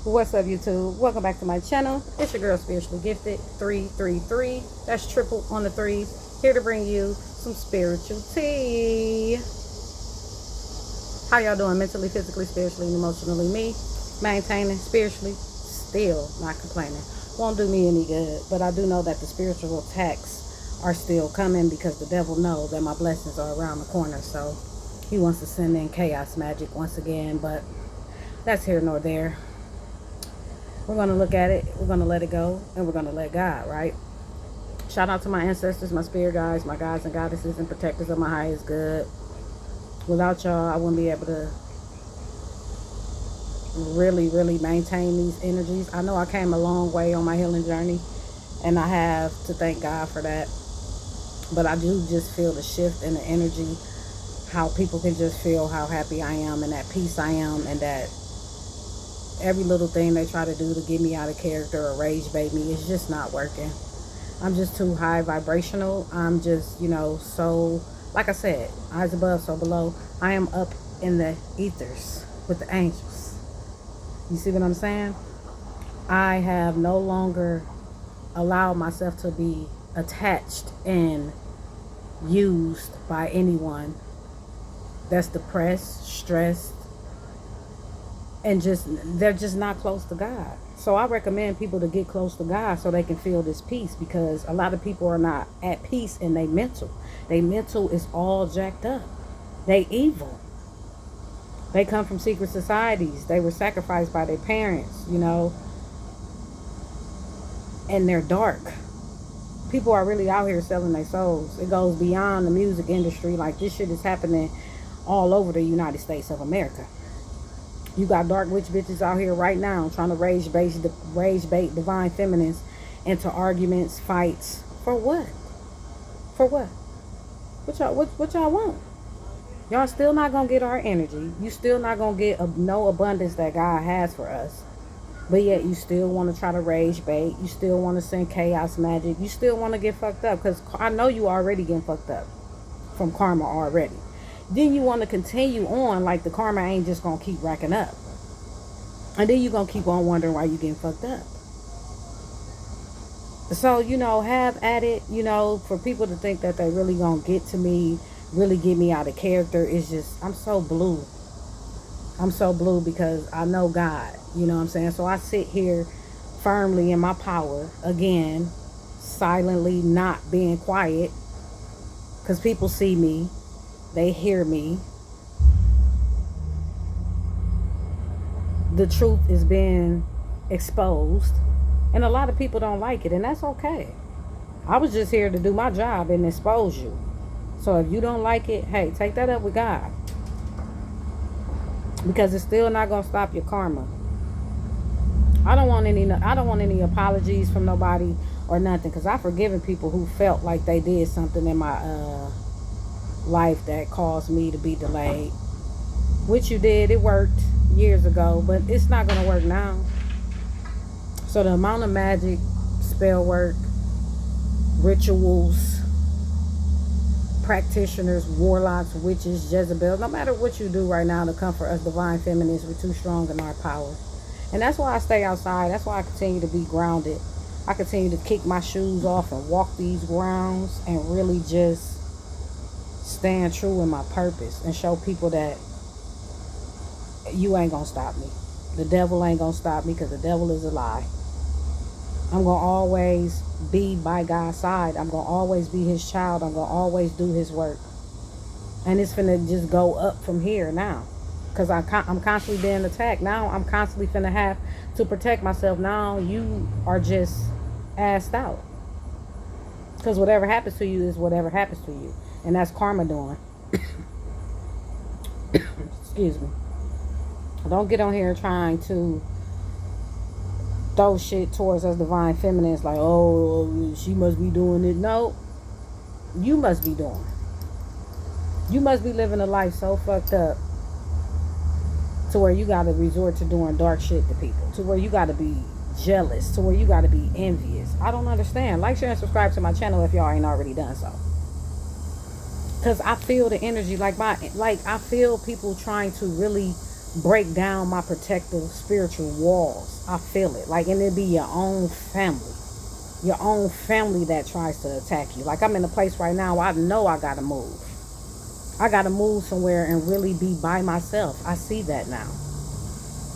What's up, YouTube? Welcome back to my channel. It's your girl, Spiritually Gifted 333. That's triple on the threes. Here to bring you some spiritual tea. How y'all doing mentally, physically, spiritually, and emotionally? Me, maintaining spiritually, still not complaining. Won't do me any good, but I do know that the spiritual attacks are still coming because the devil knows that my blessings are around the corner. So he wants to send in chaos magic once again, but that's here nor there. We're going to look at it, we're going to let it go, and we're going to let God, right? Shout out to my ancestors, my spirit guides, my gods and goddesses, and protectors of my highest good. Without y'all, I wouldn't be able to really maintain these energies. I know I came a long way on my healing journey, and I have to thank God for that. But I do just feel the shift in the energy, how people can just feel how happy I am and at peace I am, and that every little thing they try to do to get me out of character or rage bait me is just not working. I'm just too high vibrational. I'm just, so, like I said, eyes above, so below. I am up in the ethers with the angels. You see what I'm saying? I have no longer allowed myself to be attached and used by anyone that's depressed, stressed, and they're just not close to God. So I recommend people to get close to God so they can feel this peace, because a lot of people are not at peace in their mental. Their mental is all jacked up. They evil. They come from secret societies. They were sacrificed by their parents, and they're dark. People are really out here selling their souls. It goes beyond the music industry. Like, this shit is happening all over the United States of America. You got dark witch bitches out here right now trying to rage bait divine feminines into arguments, fights. For what? For what? What y'all want? Y'all still not gonna get our energy. You still not gonna get no abundance that God has for us. But yet you still want to try to rage bait. You still want to send chaos magic. You still want to get fucked up, because I know you already getting fucked up from karma already. Then you want to continue on like the karma ain't just going to keep racking up. And then you're going to keep on wondering why you getting fucked up. So, have at it, for people to think that they really going to get to me, really get me out of character, is just, I'm so blue. I'm so blue because I know God, you know what I'm saying? So I sit here firmly in my power, again, silently not being quiet, because people see me. They hear me. The truth is being exposed. And a lot of people don't like it. And that's okay. I was just here to do my job and expose you. So if you don't like it, hey, take that up with God. Because it's still not going to stop your karma. I don't want any apologies from nobody or nothing. Because I've forgiven people who felt like they did something in my life that caused me to be delayed, which you did. It worked years ago, but it's not going to work now. So the amount of magic, spell work, rituals, practitioners, warlocks, witches, Jezebel, no matter what you do right now to come for us divine feminists, we're too strong in our power. And that's why I stay outside. That's why I continue to be grounded. I continue to kick my shoes off and walk these grounds and really just stand true in my purpose and show people that you ain't gonna stop me. The devil ain't gonna stop me, because the devil is a lie. I'm gonna always be by God's side. I'm gonna always be his child. I'm gonna always do his work. And it's finna just go up from here now, because I'm constantly being attacked. Now I'm constantly finna have to protect myself. Now you are just assed out, because whatever happens to you is whatever happens to you. And that's karma doing. Excuse me. Don't get on here trying to throw shit towards us divine feminines like, oh, she must be doing it. No. You must be doing. You must be living a life so fucked up to where you got to resort to doing dark shit to people. To where you got to be jealous. To where you got to be envious. I don't understand. Like, share, and subscribe to my channel if y'all ain't already done so. Because I feel the energy, I feel people trying to really break down my protective spiritual walls. I feel it. Like, and it be your own family. Your own family that tries to attack you. Like, I'm in a place right now where I know I gotta move. I gotta move somewhere and really be by myself. I see that now.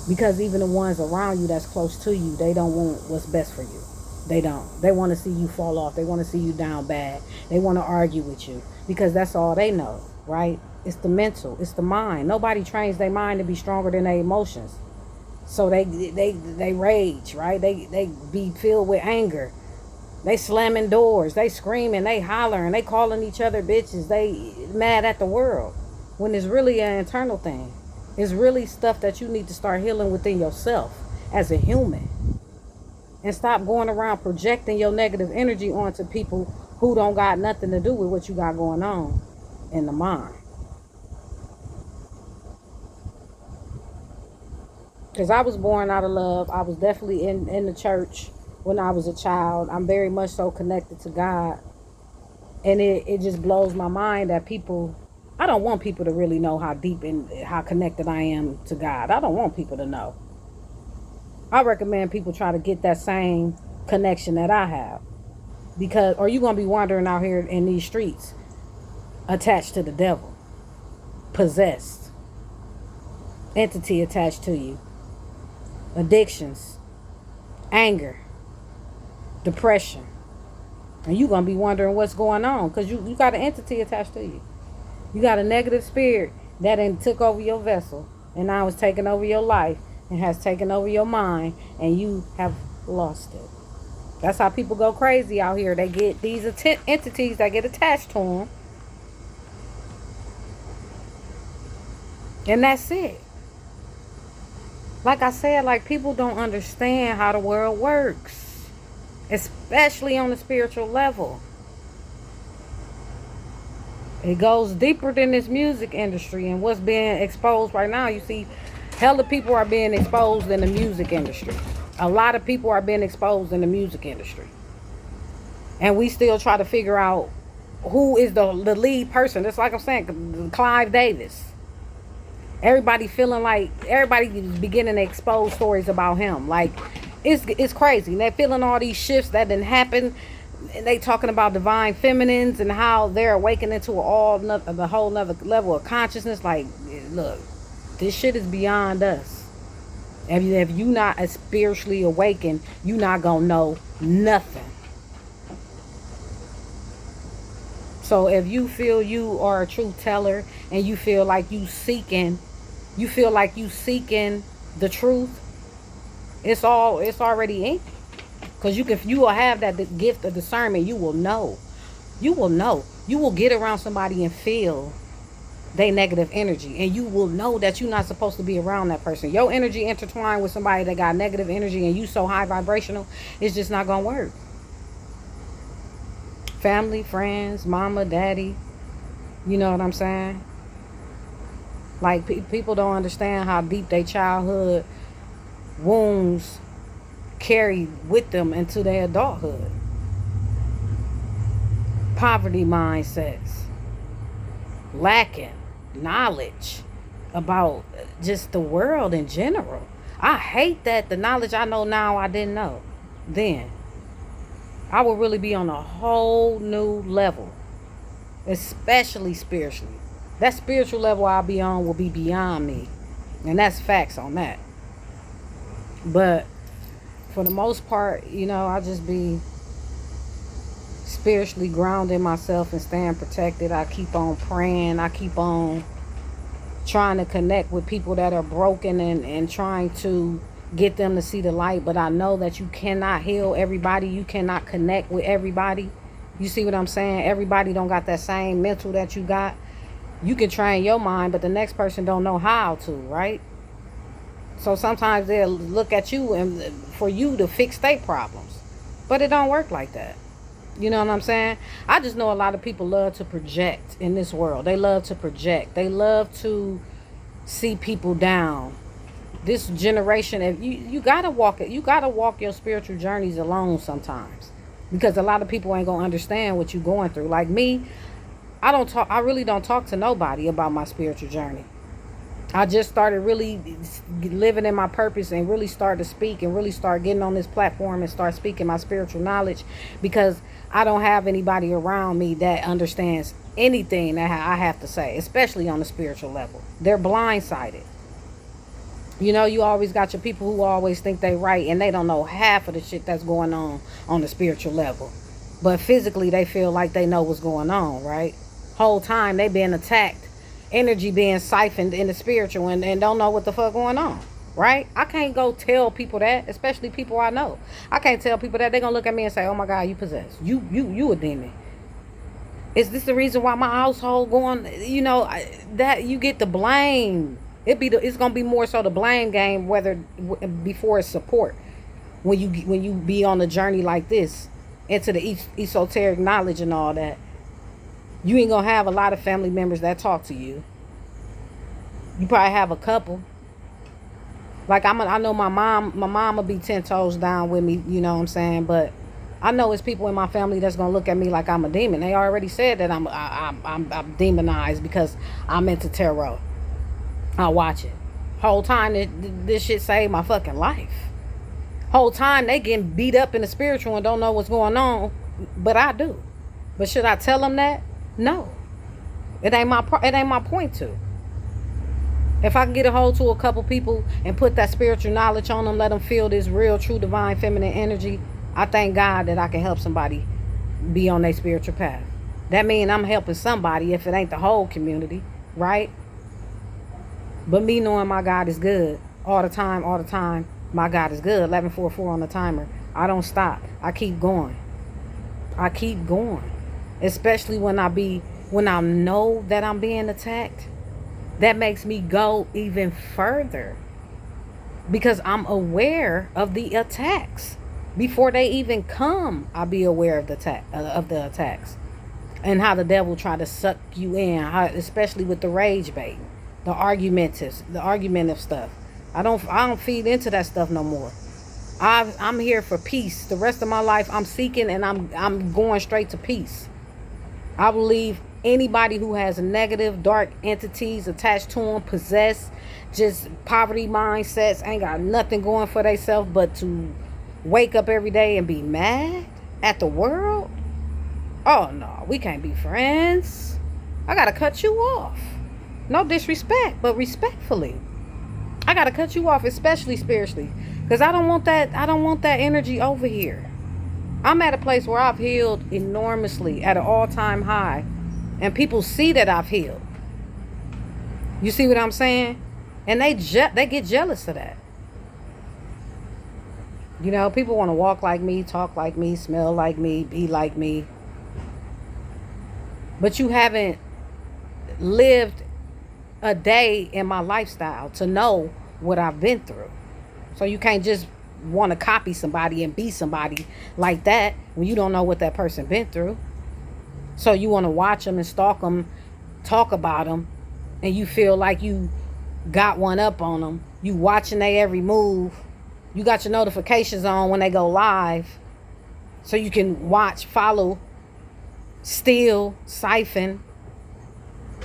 Because even the ones around you that's close to you, they don't want what's best for you. They don't. They want to see you fall off. They want to see you down bad. They want to argue with you because that's all they know, right? It's the mental. It's the mind. Nobody trains their mind to be stronger than their emotions. So they rage, right? They be filled with anger. They slamming doors. They screaming. They hollering. They calling each other bitches. They mad at the world when it's really an internal thing. It's really stuff that you need to start healing within yourself as a human. And stop going around projecting your negative energy onto people who don't got nothing to do with what you got going on in the mind. Because I was born out of love. I was definitely in the church when I was a child. I'm very much so connected to God. And it just blows my mind that people... I don't want people to really know how deep and how connected I am to God. I don't want people to know. I recommend people try to get that same connection that I have. Because, or you're going to be wandering out here in these streets attached to the devil. Possessed. Entity attached to you. Addictions. Anger. Depression. And you're going to be wondering what's going on. Because you got an entity attached to you. You got a negative spirit that then took over your vessel and now is taking over your life and has taken over your mind, and you have lost it. That's how people go crazy out here. They get these entities that get attached to them, and that's it. Like I said, like, people don't understand how the world works, especially on the spiritual level. It goes deeper than this music industry and what's being exposed right now. You see, hella people are being exposed in the music industry. A lot of people are being exposed in the music industry. And we still try to figure out who is the lead person. It's like I'm saying, Clive Davis. Everybody feeling like, everybody's beginning to expose stories about him. Like, it's crazy. And they're feeling all these shifts that didn't happen. And they talking about divine feminines and how they're awakening to the whole nother level of consciousness. Like, look, this shit is beyond us. If you not as spiritually awakened, you not gonna know nothing. So if you feel you are a truth teller and you feel like you seeking the truth, it's already in. Because you will have that gift of discernment. You will know. You will get around somebody and feel their negative energy. And you will know that you're not supposed to be around that person. Your energy intertwined with somebody that got negative energy and you so high vibrational, it's just not going to work. Family, friends, mama, daddy. You know what I'm saying? Like, people don't understand how deep their childhood wounds carry with them into their adulthood. Poverty mindsets, lacking knowledge about just the world in general. I hate that the knowledge I know now I didn't know then. I will really be on a whole new level, especially spiritually. That spiritual level I'll be on will be beyond me, and that's facts on that. But for the most part, I just be spiritually grounding myself and staying protected. I keep on praying. I keep on trying to connect with people that are broken and trying to get them to see the light. But I know that you cannot heal everybody. You cannot connect with everybody. You see what I'm saying? Everybody don't got that same mental that you got. You can train your mind, but the next person don't know how to, right? So sometimes they'll look at you and for you to fix their problems. But it don't work like that. You know what I'm saying? I just know a lot of people love to project in this world. They love to project. They love to see people down. This generation, if you gotta walk it, you gotta walk your spiritual journeys alone sometimes. Because a lot of people ain't gonna understand what you're going through. Like me, I really don't talk to nobody about my spiritual journey. I just started really living in my purpose and really started to speak and really start getting on this platform and start speaking my spiritual knowledge, because I don't have anybody around me that understands anything that I have to say, especially on the spiritual level. They're blindsided. You know, you always got your people who always think they right and they don't know half of the shit that's going on the spiritual level. But physically they feel like they know what's going on, right? Whole time they being attacked, energy being siphoned in the spiritual, and don't know what the fuck going on, right? I can't go tell people that, especially people I know. I can't tell people that. They're gonna look at me and say, oh my God, you possessed. You a demon. Is this the reason why my household going, you know, that you get the blame? It's gonna be more so the blame game, whether before it's support. When you be on a journey like this into the esoteric knowledge and all that, you ain't gonna have a lot of family members that talk to you. You probably have a couple. Like I know my mom will be 10 toes down with me, you know what I'm saying? But I know it's people in my family that's gonna look at me like I'm a demon. They already said that I'm demonized because I'm into tarot. I watch it. Whole time this shit saved my fucking life. Whole time they getting beat up in the spiritual and don't know what's going on, but I do. But should I tell them that? No. It ain't my point to. If I can get a hold to a couple people and put that spiritual knowledge on them, let them feel this real, true, divine, feminine energy, I thank God that I can help somebody be on their spiritual path. That means I'm helping somebody if it ain't the whole community, right? But me knowing my God is good all the time, my God is good. 11:44 on the timer. I don't stop. I keep going. Especially when I know that I'm being attacked. That makes me go even further, because I'm aware of the attacks. Before they even come, I'll be aware of the attacks. And how the devil try to suck you in, especially with the rage bait. The argumentative stuff. I don't feed into that stuff no more. I'm here for peace. The rest of my life I'm seeking, and I'm going straight to peace. I believe anybody who has negative, dark entities attached to them, possessed, just poverty mindsets, ain't got nothing going for themselves but to wake up every day and be mad at the world. Oh no, we can't be friends. I gotta cut you off. No disrespect, but respectfully. I gotta cut you off, especially spiritually, because I don't want that energy over here. I'm at a place where I've healed enormously at an all-time high, and people see that I've healed. You see what I'm saying? And they get jealous of that. You know, people want to walk like me, talk like me, smell like me, be like me, but you haven't lived a day in my lifestyle to know what I've been through. So you can't just want to copy somebody and be somebody like that when you don't know what that person been through. So you want to watch them and stalk them, talk about them, and you feel like you got one up on them. You watching their every move. You got your notifications on when they go live, so you can watch, follow, steal, siphon.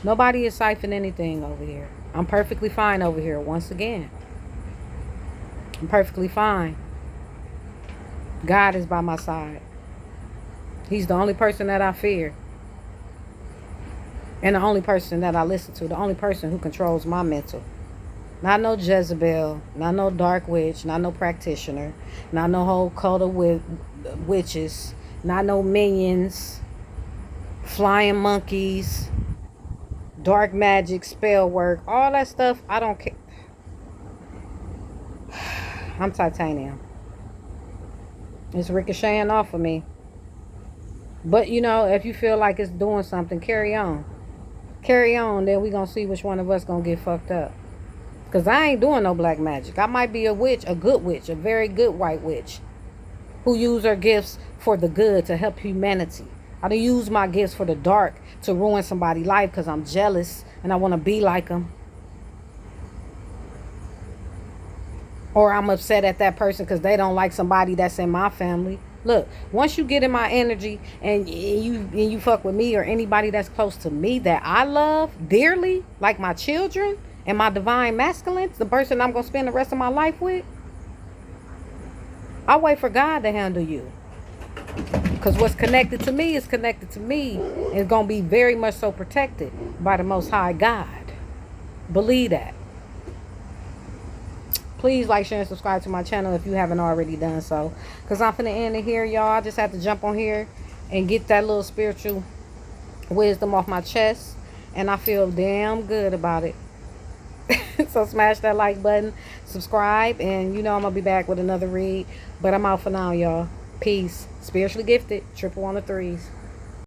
Nobody is siphoning anything over here. I'm perfectly fine over here, once again. I'm perfectly fine. God is by my side. He's the only person that I fear. And the only person that I listen to. The only person who controls my mental. Not no Jezebel. Not no dark witch. Not no practitioner. Not no whole cult of witches. Not no minions. Flying monkeys. Dark magic, spell work. All that stuff, I don't care. I'm titanium. It's ricocheting off of me. But, you know, if you feel like it's doing something, carry on. Carry on, then we gonna see which one of us gonna get fucked up. Because I ain't doing no black magic. I might be a witch, a good witch, a very good white witch, who use her gifts for the good to help humanity. I don't use my gifts for the dark to ruin somebody's life because I'm jealous and I want to be like them. Or I'm upset at that person because they don't like somebody that's in my family. Look, once you get in my energy and you fuck with me or anybody that's close to me that I love dearly, like my children And my divine masculine, the person I'm going to spend the rest of my life with, I wait for God to handle you. Because what's connected to me is connected to me. And it's going to be very much so protected by the Most High God. Believe that. Please like, share, and subscribe to my channel if you haven't already done so. Because I'm finna end it here, y'all. I just have to jump on here and get that little spiritual wisdom off my chest. And I feel damn good about it. So smash that like button, subscribe, and you know I'm going to be back with another read. But I'm out for now, y'all. Peace. Spiritually gifted. Triple on the threes.